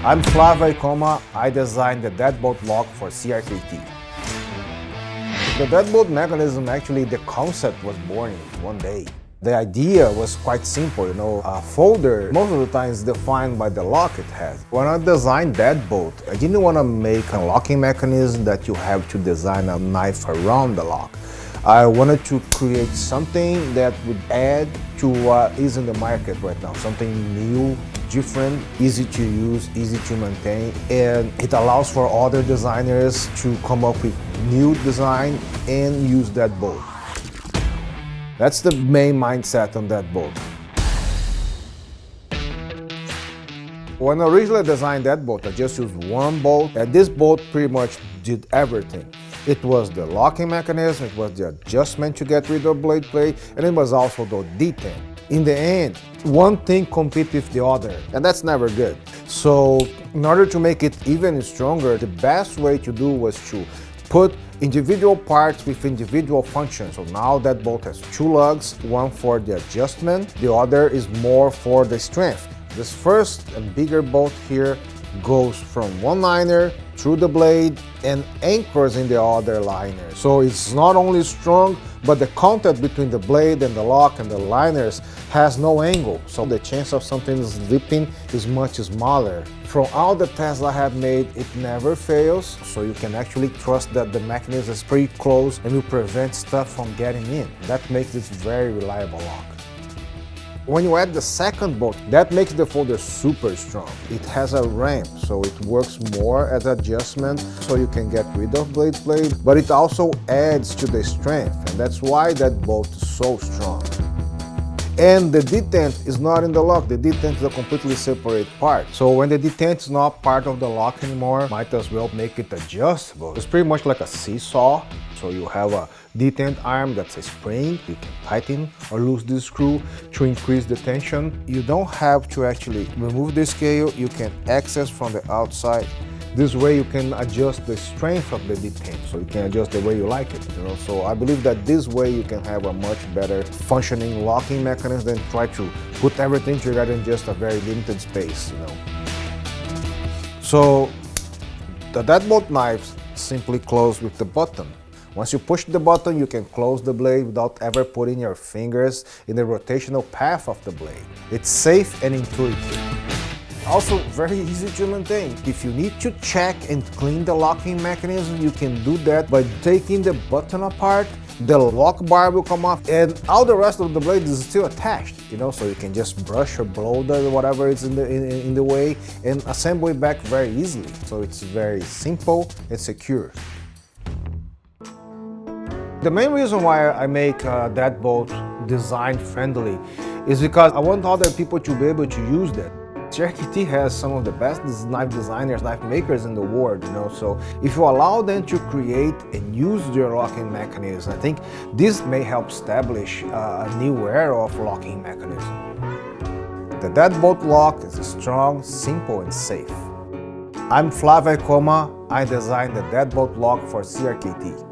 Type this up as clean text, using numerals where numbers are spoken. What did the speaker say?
I'm Flavio Ikoma. I designed the Deadbolt lock for CRKT. The Deadbolt mechanism, actually the concept was born in one day. The idea was quite simple, a folder most of the time is defined by the lock it has. When I designed Deadbolt, I didn't want to make a locking mechanism that you have to design a knife around the lock. I wanted to create something that would add to what is in the market right now, something new, different, easy to use, easy to maintain, and it allows for other designers to come up with new design and use Deadbolt. That's the main mindset on Deadbolt. When I originally designed Deadbolt, I just used one bolt, and this bolt pretty much did everything. It was the locking mechanism, it was the adjustment to get rid of blade play, and it was also the detent. In the end, one thing competes with the other, and that's never good. So in order to make it even stronger, the best way to do was to put individual parts with individual functions. So now that bolt has two lugs, one for the adjustment, the other is more for the strength. This first and bigger bolt here goes from one liner through the blade and anchors in the other liner. So it's not only strong, but the contact between the blade and the lock and the liners has no angle. So the chance of something slipping is much smaller. From all the tests I have made, it never fails. So you can actually trust that the mechanism is pretty close and will prevent stuff from getting in. That makes this very reliable lock. When you add the second bolt, that makes the folder super strong. It has a ramp, so it works more as adjustment, so you can get rid of blade play, but it also adds to the strength, and that's why that bolt is so strong. And the detent is not in the lock. The detent is a completely separate part. So when the detent is not part of the lock anymore, might as well make it adjustable. It's pretty much like a seesaw. So you have a detent arm that's a spring. You can tighten or loose this screw to increase the tension. You don't have to actually remove the scale. You can access from the outside. This way you can adjust the strength of the detent, so you can adjust the way you like it. So I believe that this way you can have a much better functioning locking mechanism than try to put everything together in just a very limited space. So the Deadbolt knives simply close with the button. Once you push the button, you can close the blade without ever putting your fingers in the rotational path of the blade. It's safe and intuitive. Also very easy to maintain. If you need to check and clean the locking mechanism, you can do that by taking the button apart. The lock bar will come off and all the rest of the blade is still attached, so you can just brush or blow whatever is in the way and assemble it back very easily. So it's very simple and secure. The main reason why I make Deadbolt design friendly is because I want other people to be able to use that. CRKT has some of the best knife designers, knife makers in the world, so if you allow them to create and use their locking mechanism, I think this may help establish a new era of locking mechanism. The Deadbolt lock is strong, simple, and safe. I'm Flavio Ikoma. I designed the Deadbolt lock for CRKT.